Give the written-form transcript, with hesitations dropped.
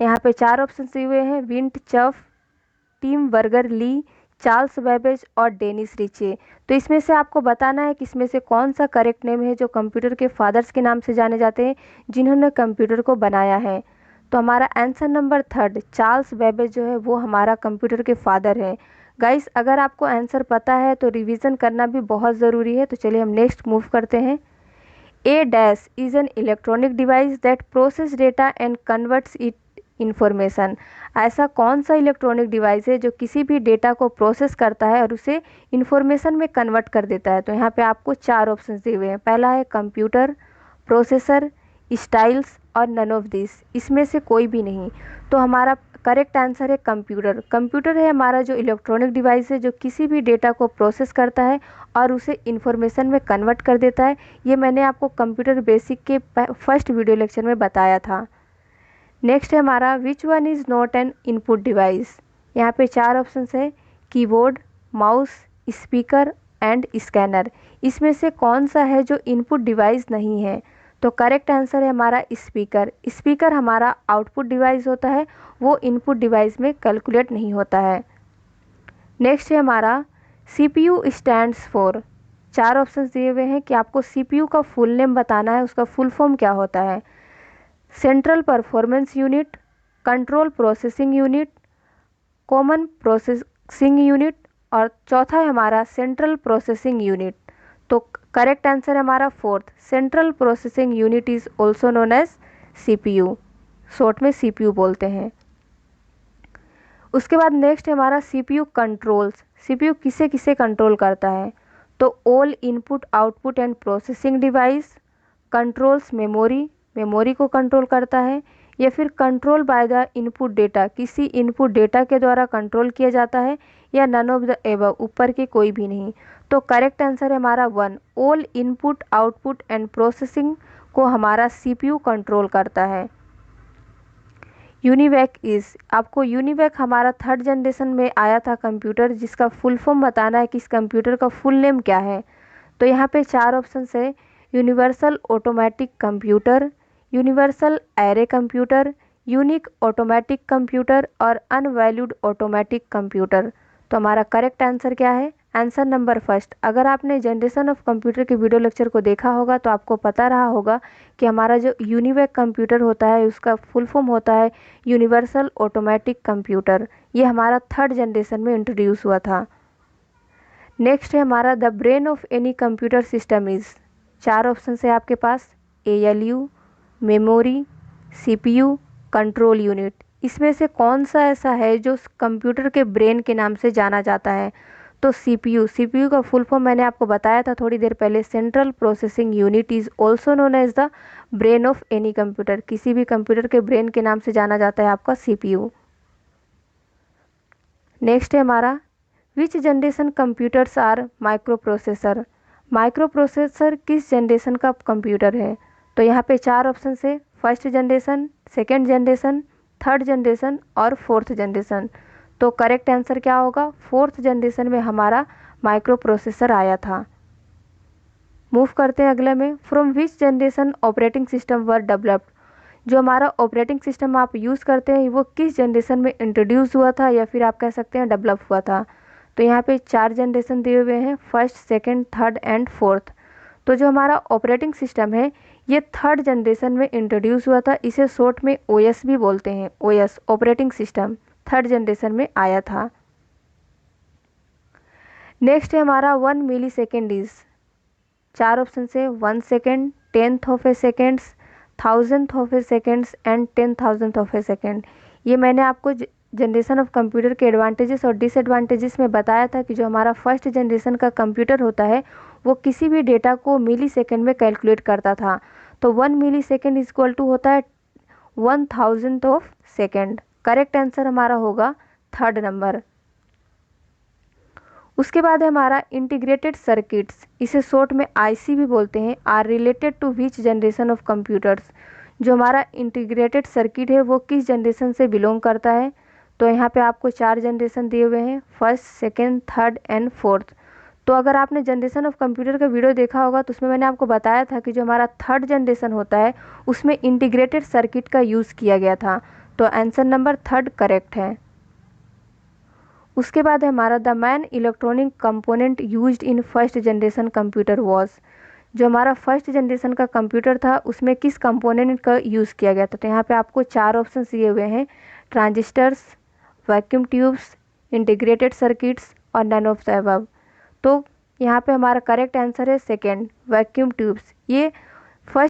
यहाँ पे 4 ऑप्शन दिए हुए हैं, विंट चफ, टिम बर्गर ली, चार्ल्स बेबेज और डेनिस रिचे। तो इसमें से आपको बताना है कि इसमें से कौन सा करेक्ट नेम है जो कंप्यूटर के फादर्स के नाम से जाने जाते हैं, जिन्होंने कंप्यूटर को बनाया है। तो हमारा आंसर नंबर 3 चार्ल्स बेबेज जो है वो हमारा कंप्यूटर के फादर है। गाइस, अगर आपको आंसर पता है तो रिवीजन करना भी बहुत ज़रूरी है। तो चलिए हम नेक्स्ट मूव करते हैं। A dash is an electronic device that process data and converts it information। ऐसा कौन सा इलेक्ट्रॉनिक डिवाइस है जो किसी भी डेटा को प्रोसेस करता है और उसे इंफॉर्मेशन में कन्वर्ट कर देता है। तो यहाँ पे आपको 4 ऑप्शन दिए हुए हैं। पहला है कंप्यूटर, प्रोसेसर, स्टाइल्स और नन ऑफ दिस, इसमें से कोई भी नहीं। तो हमारा करेक्ट आंसर है कंप्यूटर। कंप्यूटर है हमारा जो इलेक्ट्रॉनिक डिवाइस है जो किसी भी डेटा को प्रोसेस करता है और उसे इंफॉर्मेशन में कन्वर्ट कर देता है। ये मैंने आपको कंप्यूटर बेसिक के फर्स्ट वीडियो लेक्चर में बताया था। नेक्स्ट है हमारा which one is not an input device. यहाँ पे 4 ऑप्शन है, keyboard, mouse, speaker and scanner. इसमें से कौन सा है जो इनपुट डिवाइस नहीं है। तो करेक्ट आंसर है हमारा स्पीकर। स्पीकर हमारा आउटपुट डिवाइस होता है, वो इनपुट डिवाइस में कैलकुलेट नहीं होता है। नेक्स्ट है हमारा CPU स्टैंड्स फॉर। 4 ऑप्शन दिए हुए हैं कि आपको CPU का फुल नेम बताना है, उसका फुल फॉर्म क्या होता है। Central performance unit, control processing unit, common processing unit और चौथा है हमारा सेंट्रल प्रोसेसिंग यूनिट। तो करेक्ट आंसर है हमारा 4th, सेंट्रल प्रोसेसिंग यूनिट is also known as CPU, short में CPU बोलते हैं। उसके बाद नेक्स्ट है हमारा CPU कंट्रोल्स। CPU किसे किसे कंट्रोल करता है। तो all input output and processing device, controls memory, memory को कंट्रोल करता है, या फिर control by the input data, किसी इनपुट डेटा के द्वारा कंट्रोल किया जाता है, या नन ऑफ द एबव, ऊपर के कोई भी नहीं। तो करेक्ट आंसर है हमारा 1, all input output and processing को हमारा CPU कंट्रोल करता है। यूनिवैक इज़, आपको यूनिवैक हमारा 3rd जनरेशन में आया था कंप्यूटर, जिसका फुल फॉर्म बताना है कि इस कंप्यूटर का फुल नेम क्या है। तो यहाँ पे 4 ऑप्शन है, universal automatic computer, universal array computer, unique automatic computer और अनवैल्यूड ऑटोमेटिक कंप्यूटर। तो हमारा करेक्ट आंसर क्या है, आंसर नंबर 1। अगर आपने जनरेशन ऑफ कंप्यूटर के वीडियो लेक्चर को देखा होगा तो आपको पता रहा होगा कि हमारा जो यूनिवैक कंप्यूटर होता है उसका फुल फॉर्म होता है यूनिवर्सल ऑटोमेटिक कंप्यूटर। ये हमारा 3rd जनरेशन में इंट्रोड्यूस हुआ था। नेक्स्ट है हमारा the brain of any computer system is. 4 option है आपके पास, ALU, memory, CPU, control unit. इसमें से कौन सा ऐसा है जो कंप्यूटर के ब्रेन के नाम से जाना जाता है। तो CPU का फुल फॉर्म मैंने आपको बताया था थोड़ी देर पहले, central processing unit is also known as the brain of any computer. किसी भी कंप्यूटर के ब्रेन के नाम से जाना जाता है आपका CPU। नेक्स्ट है हमारा which generation computers are microprocessor. Microprocessor किस जनरेशन का कंप्यूटर है। तो यहाँ पे 4 ऑप्शन है, 1st generation, 2nd generation, 3rd generation और 4th जनरेशन। तो करेक्ट आंसर क्या होगा, 4th जनरेशन में हमारा माइक्रो प्रोसेसर आया था। मूव करते हैं अगले में, from which generation operating system were developed. जो हमारा ऑपरेटिंग सिस्टम आप यूज़ करते हैं वो किस जनरेशन में इंट्रोड्यूस हुआ था या फिर आप कह सकते हैं डेवलप हुआ था। तो यहाँ पे 4 जनरेशन दिए हुए हैं, 1st, 2nd, 3rd and 4th। तो जो हमारा ऑपरेटिंग सिस्टम है ये 3rd जनरेशन में इंट्रोड्यूस हुआ था। इसे शॉर्ट में OS भी बोलते हैं, OS operating system 3rd generation में आया था। नेक्स्ट है हमारा 1 मिली सेकेंड इज। 4 ऑप्शन से 1 second, 10th of A seconds, 1000th of A seconds and 10,000th of A second. ये मैंने आपको जनरेशन ऑफ कंप्यूटर के एडवांटेजेस और डिसएडवांटेजेस में बताया था कि जो हमारा 1st जनरेशन का कंप्यूटर होता है वो किसी भी डेटा को मिली सेकेंड में कैलकुलेट करता था। तो 1 मिली सेकेंड इज इक्वल टू होता है 1000th of second. Correct answer हमारा होगा 3rd नंबर। उसके बाद है हमारा इंटीग्रेटेड सर्किट्स, इसे शॉर्ट में IC भी बोलते हैं, are related to which generation of computers. जो हमारा इंटीग्रेटेड सर्किट है वो किस जनरेशन से बिलोंग करता है। तो यहाँ पे आपको 4 जनरेशन दिए हुए हैं, 1st, 2nd, 3rd and 4th। तो अगर आपने जनरेशन ऑफ कंप्यूटर का वीडियो देखा होगा तो उसमें मैंने आपको बताया था कि जो हमारा 3rd जनरेशन होता है उसमें इंटीग्रेटेड सर्किट का यूज़ किया गया था। तो आंसर नंबर 3 करेक्ट है। उसके बाद है हमारा the man electronic component used in first generation computer was. जो हमारा फर्स्ट जनरेशन का कंप्यूटर था उसमें किस कंपोनेंट का यूज़ किया गया था। तो यहाँ पे आपको 4 ऑप्शन दिए हुए हैं, transistors, vacuum tubes, integrated circuits और नन ऑफ द अबव। तो यहाँ पे हमारा करेक्ट आंसर है सेकेंड, वैक्यूम ट्यूब्स। ये